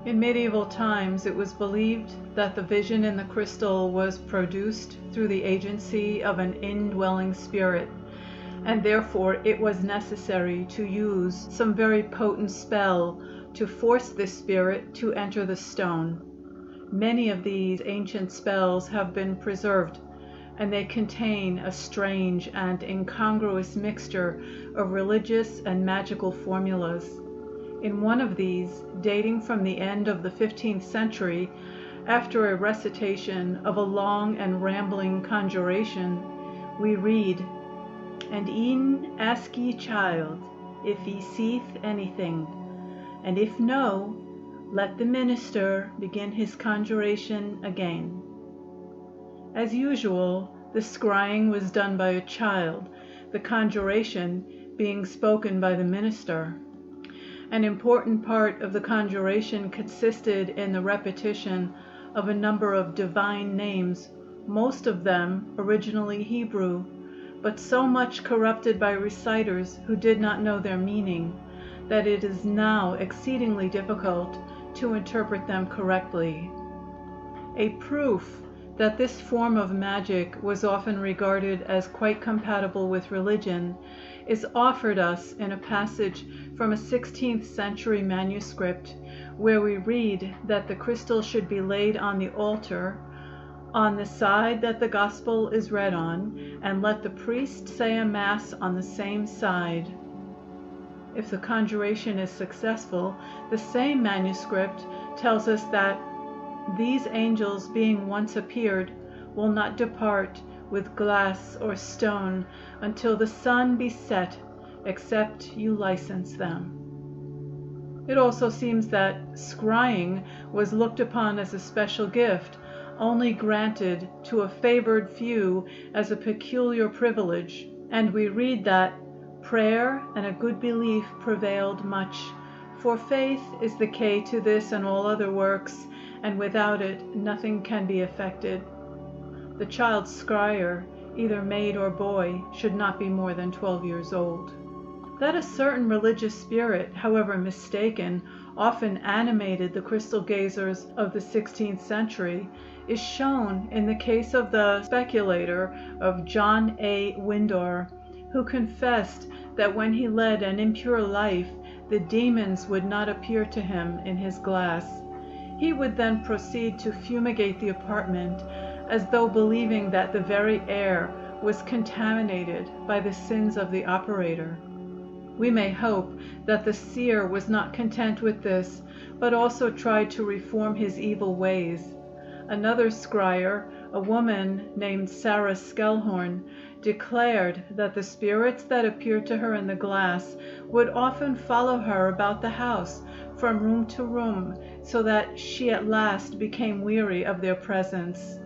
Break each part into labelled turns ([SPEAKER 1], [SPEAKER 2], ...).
[SPEAKER 1] In medieval times, it was believed that the vision in the crystal was produced through the agency of an indwelling spirit, and therefore it was necessary to use some very potent spell to force this spirit to enter the stone. Many of these ancient spells have been preserved, and they contain a strange and incongruous mixture of religious and magical formulas. In one of these, dating from the end of the 15th century, after a recitation of a long and rambling conjuration, we read, "And e'en ask ye child, if he seeth anything, and if no, let the minister begin his conjuration again." As usual, the scrying was done by a child, the conjuration being spoken by the minister. An important part of the conjuration consisted in the repetition of a number of divine names, most of them originally Hebrew, but so much corrupted by reciters who did not know their meaning that it is now exceedingly difficult to interpret them correctly. A proof that this form of magic was often regarded as quite compatible with religion is offered us in a passage from a 16th century manuscript where we read that the crystal should be laid on the altar on the side that the gospel is read on, and let the priest say a mass on the same side. If the conjuration is successful, the same manuscript tells us that these angels, being once appeared, will not depart with glass or stone until the sun be set, except you license them. It also seems that scrying was looked upon as a special gift, only granted to a favored few as a peculiar privilege, and we read that prayer and a good belief prevailed much, for faith is the key to this and all other works, and without it nothing can be effected. The child's scryer, either maid or boy, should not be more than 12 years old. That a certain religious spirit, however mistaken, often animated the crystal gazers of the 16th century is shown in the case of the speculator of John A. Windor, who confessed that when he led an impure life, the demons would not appear to him in his glass. He would then proceed to fumigate the apartment, as though believing that the very air was contaminated by the sins of the operator. We may hope that the seer was not content with this, but also tried to reform his evil ways. Another scryer, a woman named Sarah Skellhorn, declared that the spirits that appeared to her in the glass would often follow her about the house from room to room, so that she at last became weary of their presence.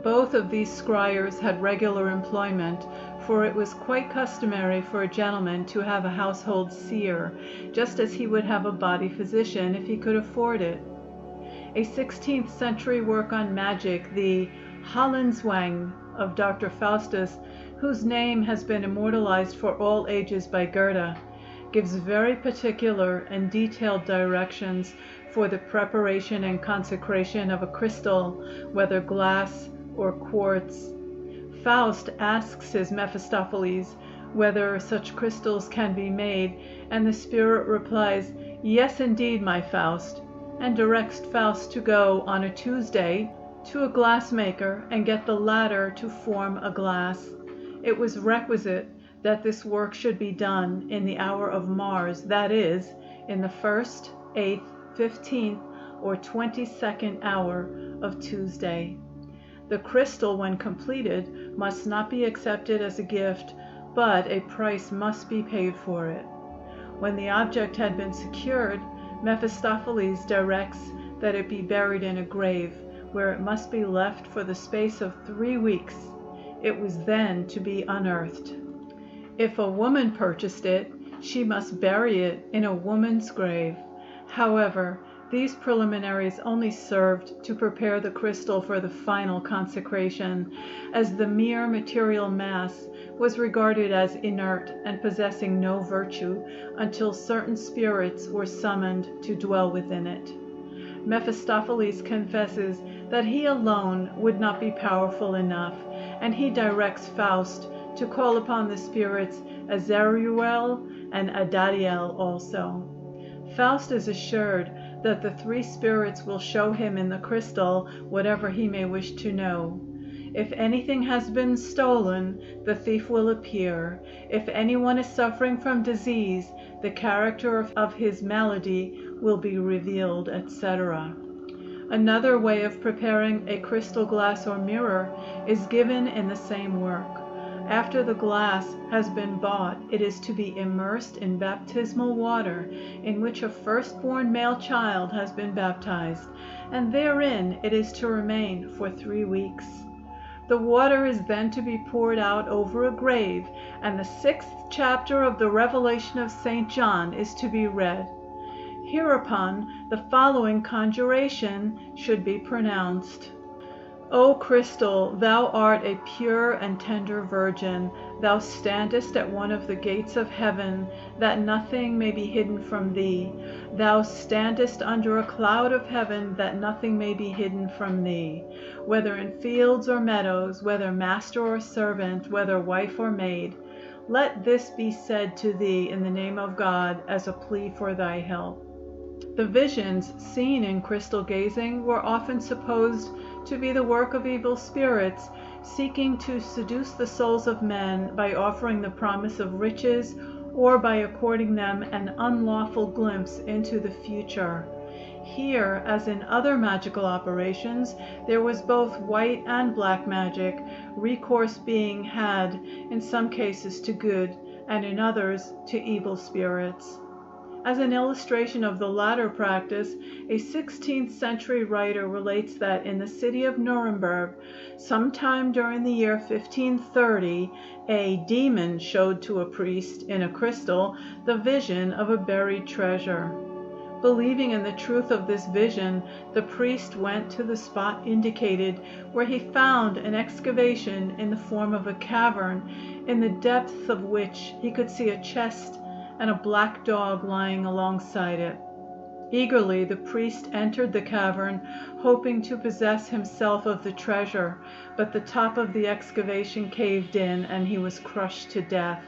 [SPEAKER 1] Both of these scryers had regular employment, for it was quite customary for a gentleman to have a household seer, just as he would have a body physician if he could afford it. A 16th century work on magic, the Halenswang of Dr. Faustus, whose name has been immortalized for all ages by Goethe, gives very particular and detailed directions for the preparation and consecration of a crystal, whether glass or quartz. Faust asks his Mephistopheles whether such crystals can be made, and the spirit replies, "Yes, indeed, my Faust," and directs Faust to go on a Tuesday to a glassmaker and get the latter to form a glass. It was requisite that this work should be done in the hour of Mars, that is, in the 1st, 8th, 15th, or 22nd hour of Tuesday. The crystal, when completed, must not be accepted as a gift, but a price must be paid for it. When the object had been secured, Mephistopheles directs that it be buried in a grave, where it must be left for the space of 3 weeks. It was then to be unearthed. If a woman purchased it, she must bury it in a woman's grave. However, these preliminaries only served to prepare the crystal for the final consecration, as the mere material mass was regarded as inert and possessing no virtue until certain spirits were summoned to dwell within it. Mephistopheles confesses that he alone would not be powerful enough, and he directs Faust to call upon the spirits Azariel and Adadiel also. Faust is assured that the three spirits will show him in the crystal whatever he may wish to know. If anything has been stolen, the thief will appear. If anyone is suffering from disease, the character of his malady will be revealed, etc. Another way of preparing a crystal glass or mirror is given in the same work. After the glass has been bought, it is to be immersed in baptismal water in which a firstborn male child has been baptized, and therein it is to remain for 3 weeks. The water is then to be poured out over a grave, and the 6th chapter of the Revelation of St. John is to be read. Hereupon the following conjuration should be pronounced. O crystal, thou art a pure and tender virgin. Thou standest at one of the gates of heaven, that nothing may be hidden from thee. Thou standest under a cloud of heaven, that nothing may be hidden from thee. Whether in fields or meadows, whether master or servant, whether wife or maid, let this be said to thee in the name of God as a plea for thy help. The visions seen in crystal gazing were often supposed to be the work of evil spirits, seeking to seduce the souls of men by offering the promise of riches or by according them an unlawful glimpse into the future. Here, as in other magical operations, there was both white and black magic, recourse being had in some cases to good and in others to evil spirits. As an illustration of the latter practice, a 16th century writer relates that in the city of Nuremberg, sometime during the year 1530, a demon showed to a priest in a crystal the vision of a buried treasure. Believing in the truth of this vision, the priest went to the spot indicated, where he found an excavation in the form of a cavern, in the depths of which he could see a chest and a black dog lying alongside it. Eagerly the priest entered the cavern, hoping to possess himself of the treasure, but the top of the excavation caved in and he was crushed to death.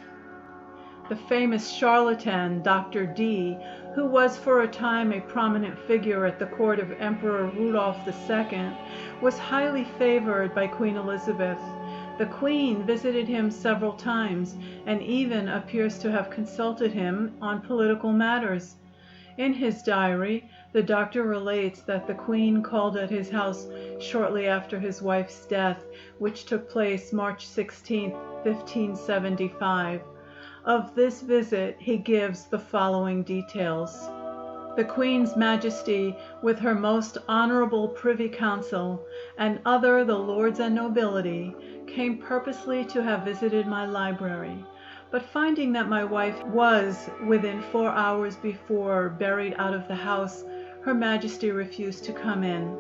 [SPEAKER 1] The famous charlatan Dr. D, who was for a time a prominent figure at the court of Emperor Rudolph II, was highly favored by Queen Elizabeth. The Queen visited him several times and even appears to have consulted him on political matters. In his diary, the doctor relates that the Queen called at his house shortly after his wife's death, which took place March 16, 1575. Of this visit he gives the following details. The Queen's Majesty, with her most honorable privy council, and other the lords and nobility, came purposely to have visited my library, but finding that my wife was within 4 hours before buried out of the house, her Majesty refused to come in,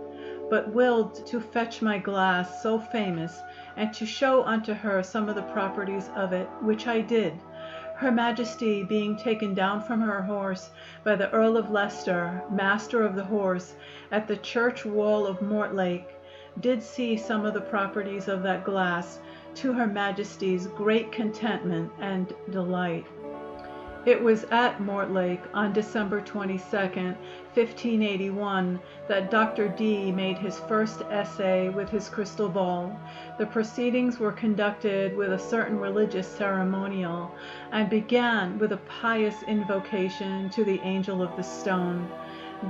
[SPEAKER 1] but willed to fetch my glass so famous, and to show unto her some of the properties of it, which I did. Her Majesty, being taken down from her horse by the Earl of Leicester, master of the horse, at the church wall of Mortlake, did see some of the properties of that glass, to her Majesty's great contentment and delight. It was at Mortlake on December 22, 1581, that Dr. D made his first essay with his crystal ball. The proceedings were conducted with a certain religious ceremonial, and began with a pious invocation to the Angel of the Stone.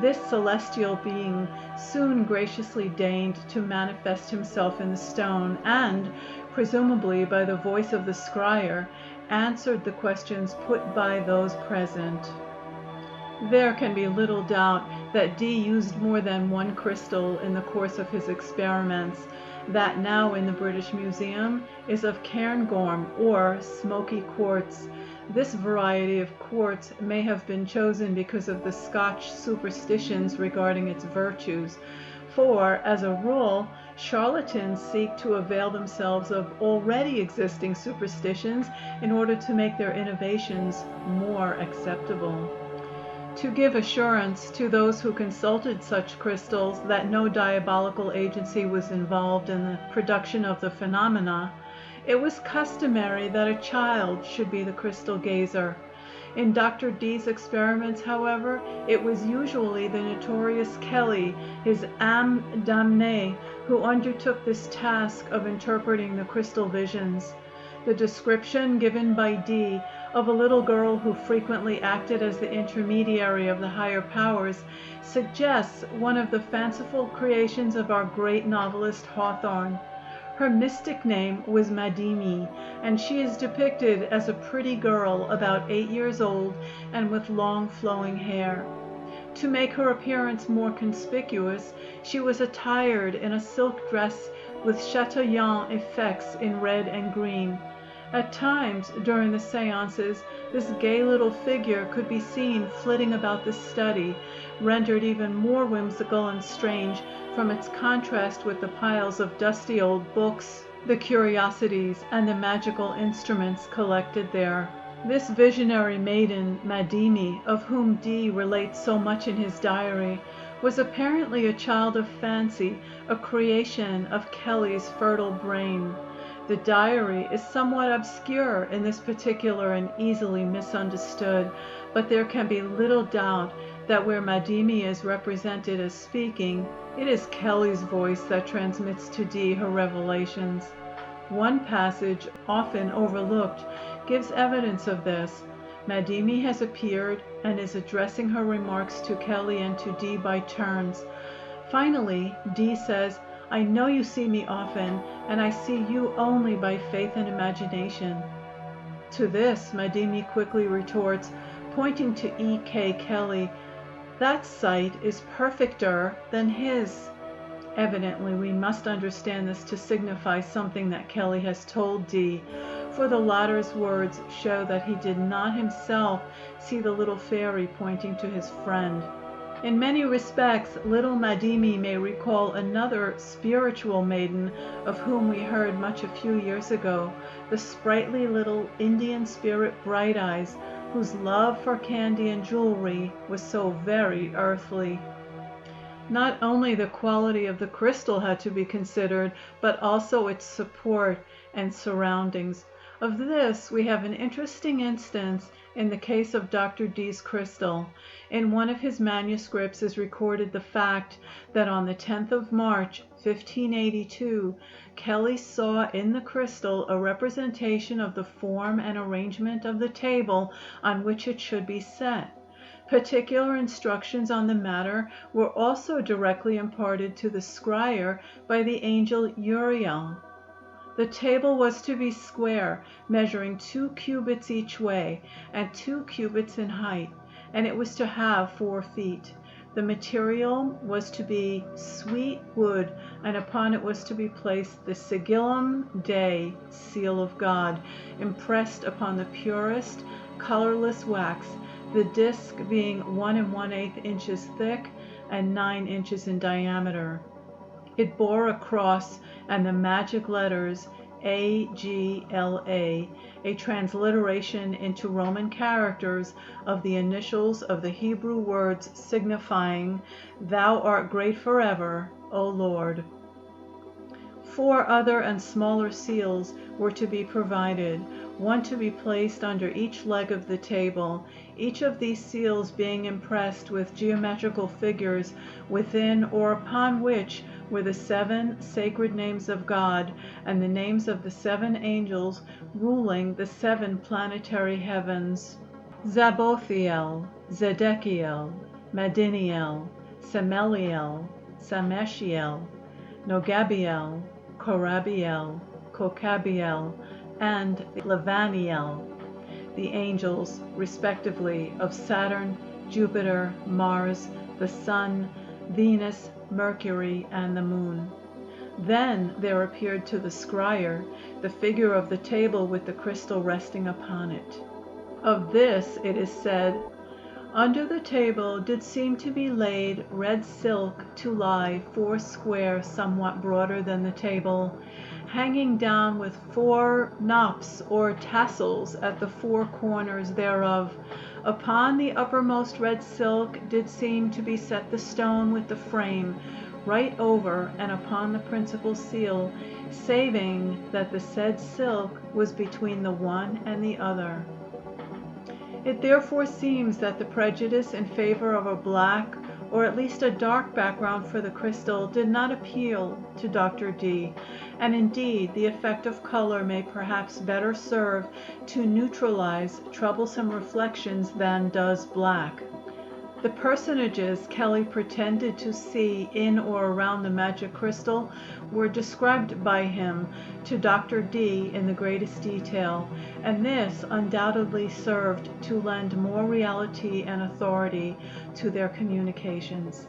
[SPEAKER 1] This celestial being soon graciously deigned to manifest himself in the stone, and, presumably by the voice of the scryer, answered the questions put by those present. There can be little doubt that D used more than one crystal in the course of his experiments. That now in the British Museum is of Cairngorm, or smoky quartz. This variety of quartz may have been chosen because of the Scotch superstitions regarding its virtues, for, as a rule, charlatans seek to avail themselves of already existing superstitions in order to make their innovations more acceptable. To give assurance to those who consulted such crystals that no diabolical agency was involved in the production of the phenomena, it was customary that a child should be the crystal gazer. In Dr. D's experiments, however, it was usually the notorious Kelly, his âme damnée, who undertook this task of interpreting the crystal visions. The description given by D of a little girl who frequently acted as the intermediary of the higher powers suggests one of the fanciful creations of our great novelist Hawthorne. Her mystic name was Madimi, and she is depicted as a pretty girl about 8 years old and with long flowing hair. To make her appearance more conspicuous, she was attired in a silk dress with chatoyant effects in red and green. At times, during the seances, this gay little figure could be seen flitting about the study, rendered even more whimsical and strange from its contrast with the piles of dusty old books, the curiosities, and the magical instruments collected there. This visionary maiden, Madimi, of whom D relates so much in his diary, was apparently a child of fancy, a creation of Kelly's fertile brain. The diary is somewhat obscure in this particular and easily misunderstood, but there can be little doubt that where Madimi is represented as speaking, it is Kelly's voice that transmits to D her revelations. One passage, often overlooked, gives evidence of this. Madimi has appeared and is addressing her remarks to Kelly and to D by turns. Finally, D says, "I know you see me often, and I see you only by faith and imagination." To this, Madimi quickly retorts, pointing to E.K. Kelly, "That sight is perfecter than his." Evidently, we must understand this to signify something that Kelly has told D, for the latter's words show that he did not himself see the little fairy pointing to his friend. In many respects, little Madimi may recall another spiritual maiden of whom we heard much a few years ago, the sprightly little Indian spirit Bright Eyes, whose love for candy and jewelry was so very earthly. Not only the quality of the crystal had to be considered, but also its support and surroundings. Of this we have an interesting instance in the case of Dr. D's crystal. In one of his manuscripts is recorded the fact that on the 10th of March, 1582, Kelly saw in the crystal a representation of the form and arrangement of the table on which it should be set. Particular instructions on the matter were also directly imparted to the scryer by the angel Uriel. The table was to be square, measuring 2 cubits each way and 2 cubits in height, and it was to have 4 feet. The material was to be sweet wood, and upon it was to be placed the sigillum Dei, seal of God, impressed upon the purest, colorless wax, the disc being 1 1/8 inches thick and 9 inches in diameter. It bore a cross and the magic letters AGLA, a transliteration into Roman characters of the initials of the Hebrew words signifying, "Thou art great forever, O Lord." 4 other and smaller seals were to be provided, one to be placed under each leg of the table, each of these seals being impressed with geometrical figures within or upon which were the 7 sacred names of God and the names of the 7 angels ruling the 7 planetary heavens: Zabothiel, Zedekiel, Madiniel, Semeliel, Sameshiel, Nogabiel, Korabiel, Kokabiel, and Levaniel, the angels, respectively, of Saturn, Jupiter, Mars, the Sun, Venus, Mercury, and the Moon. Then there appeared to the scryer the figure of the table with the crystal resting upon it. Of this it is said, "Under the table did seem to be laid red silk to lie 4 square somewhat broader than the table, hanging down with 4 knops or tassels at the 4 corners thereof, Upon the uppermost red silk did seem to be set the stone with the frame, right over and upon the principal seal, saving that the said silk was between the one and the other. It therefore seems that the prejudice in favor of a black or at least a dark background for the crystal did not appeal to Dr. D, and indeed the effect of color may perhaps better serve to neutralize troublesome reflections than does black. The personages Kelly pretended to see in or around the magic crystal were described by him to Dr. D in the greatest detail, and this undoubtedly served to lend more reality and authority to their communications.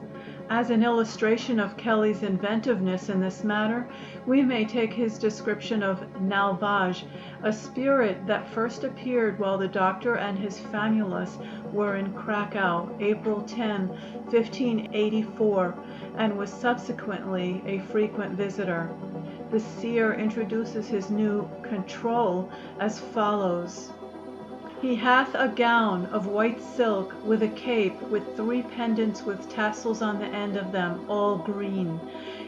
[SPEAKER 1] As an illustration of Kelly's inventiveness in this matter, we may take his description of Nalvaj, a spirit that first appeared while the doctor and his famulus were in Krakow, April 10, 1584, and was subsequently a frequent visitor. The seer introduces his new control as follows. He hath a gown of white silk with a cape with 3 pendants with tassels on the end of them, all green.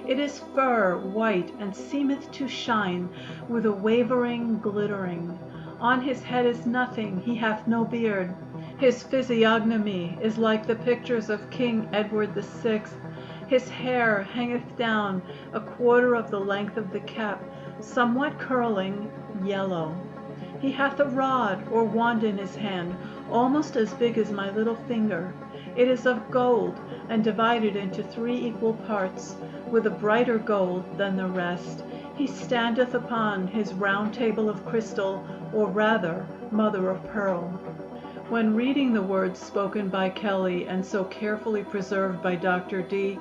[SPEAKER 1] It is fur white and seemeth to shine with a wavering glittering. On his head is nothing, he hath no beard. His physiognomy is like the pictures of King Edward VI. His hair hangeth down 1/4 of the length of the cap, somewhat curling, yellow. He hath a rod or wand in his hand, almost as big as my little finger. It is of gold, and divided into 3 equal parts, with a brighter gold than the rest. He standeth upon his round table of crystal, or rather, mother of pearl. When reading the words spoken by Kelly and so carefully preserved by Dr. D,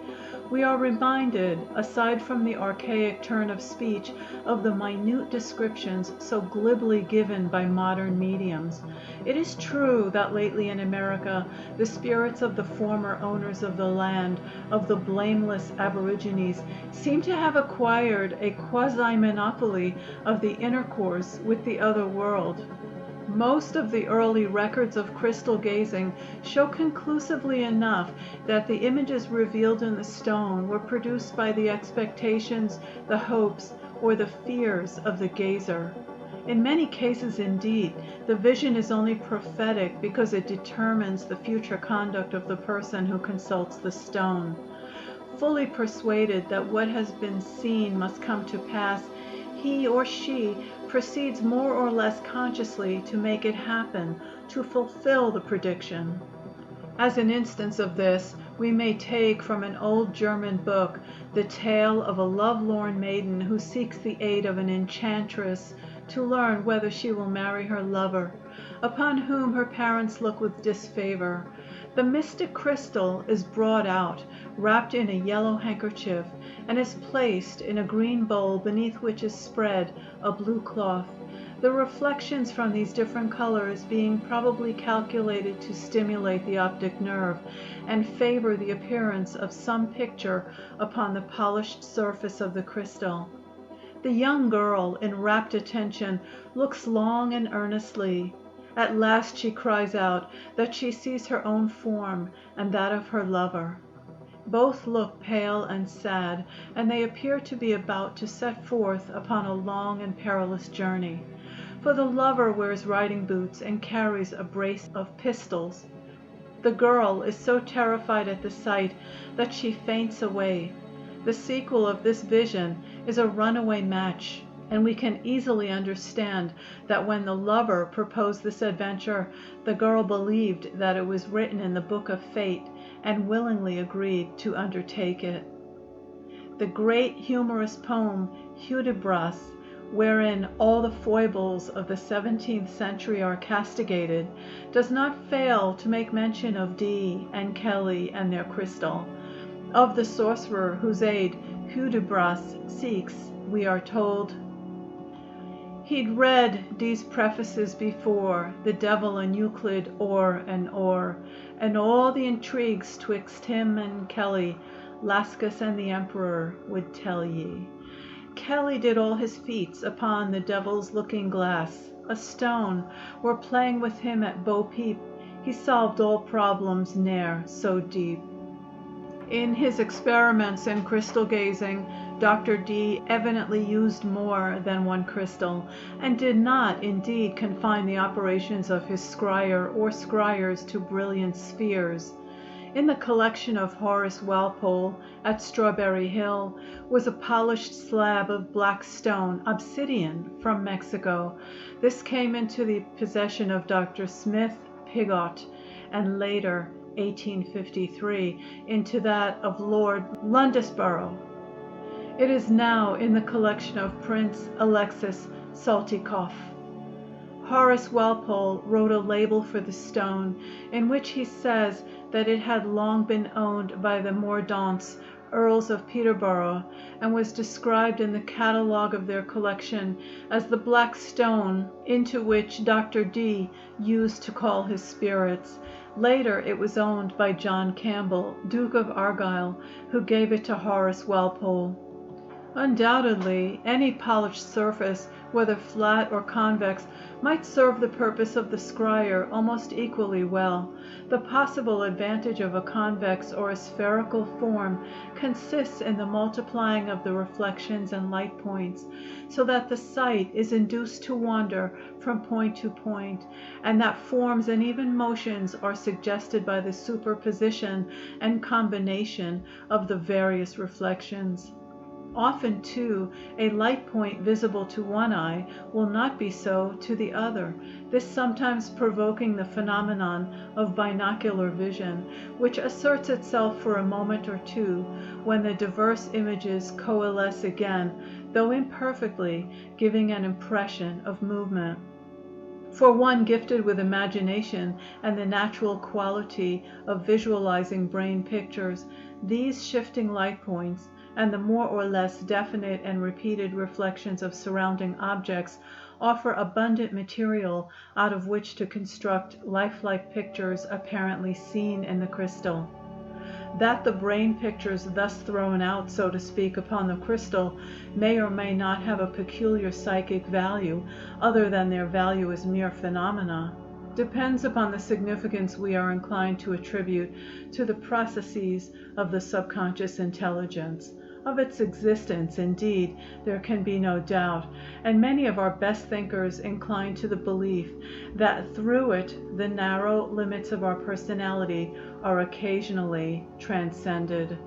[SPEAKER 1] we are reminded, aside from the archaic turn of speech, of the minute descriptions so glibly given by modern mediums. It is true that lately in America the spirits of the former owners of the land, of the blameless aborigines, seem to have acquired a quasi-monopoly of the intercourse with the other world. Most of the early records of crystal gazing show conclusively enough that the images revealed in the stone were produced by the expectations, the hopes, or the fears of the gazer. In many cases, indeed, the vision is only prophetic because it determines the future conduct of the person who consults the stone. Fully persuaded that what has been seen must come to pass, he or she proceeds more or less consciously to make it happen, to fulfill the prediction. As an instance of this, we may take from an old German book the tale of a lovelorn maiden who seeks the aid of an enchantress to learn whether she will marry her lover, upon whom her parents look with disfavor. The mystic crystal is brought out, wrapped in a yellow handkerchief, and is placed in a green bowl beneath which is spread a blue cloth, the reflections from these different colors being probably calculated to stimulate the optic nerve and favor the appearance of some picture upon the polished surface of the crystal. The young girl, in rapt attention, looks long and earnestly. At last she cries out that she sees her own form and that of her lover. Both look pale and sad, and they appear to be about to set forth upon a long and perilous journey. For the lover wears riding boots and carries a brace of pistols. The girl is so terrified at the sight that she faints away. The sequel of this vision is a runaway match, and we can easily understand that when the lover proposed this adventure, the girl believed that it was written in the book of fate and willingly agreed to undertake it. The great humorous poem Hudibras, wherein all the foibles of the 17th century are castigated, does not fail to make mention of Dee and Kelly and their crystal. Of the sorcerer whose aid Hudibras seeks, we are told, he'd read Dee's prefaces before, the devil and Euclid o'er and o'er, and all the intrigues twixt him and Kelly, Lascus and the emperor, would tell ye. Kelly did all his feats upon the devil's looking glass, a stone, were playing with him at bo peep. He solved all problems ne'er so deep. In his experiments in crystal gazing, Dr. Dee evidently used more than one crystal, and did not, indeed, confine the operations of his scryer or scryers to brilliant spheres. In the collection of Horace Walpole at Strawberry Hill was a polished slab of black stone, obsidian, from Mexico. This came into the possession of Dr. Smith Pigott, and later, 1853, into that of Lord Londesborough. It is now in the collection of Prince Alexis Saltykov. Horace Walpole wrote a label for the stone, in which he says that it had long been owned by the Mordaunts, Earls of Peterborough, and was described in the catalogue of their collection as the black stone into which Dr. Dee used to call his spirits. Later it was owned by John Campbell, Duke of Argyll, who gave it to Horace Walpole. Undoubtedly, any polished surface, whether flat or convex, might serve the purpose of the scryer almost equally well. The possible advantage of a convex or a spherical form consists in the multiplying of the reflections and light points, so that the sight is induced to wander from point to point, and that forms and even motions are suggested by the superposition and combination of the various reflections. Often, too, a light point visible to one eye will not be so to the other, this sometimes provoking the phenomenon of binocular vision, which asserts itself for a moment or two, when the diverse images coalesce again, though imperfectly, giving an impression of movement. For one gifted with imagination and the natural quality of visualizing brain pictures, these shifting light points and the more or less definite and repeated reflections of surrounding objects offer abundant material out of which to construct lifelike pictures apparently seen in the crystal. That the brain pictures thus thrown out, so to speak, upon the crystal may or may not have a peculiar psychic value, other than their value as mere phenomena, depends upon the significance we are inclined to attribute to the processes of the subconscious intelligence. Of its existence, indeed, there can be no doubt, and many of our best thinkers incline to the belief that through it the narrow limits of our personality are occasionally transcended.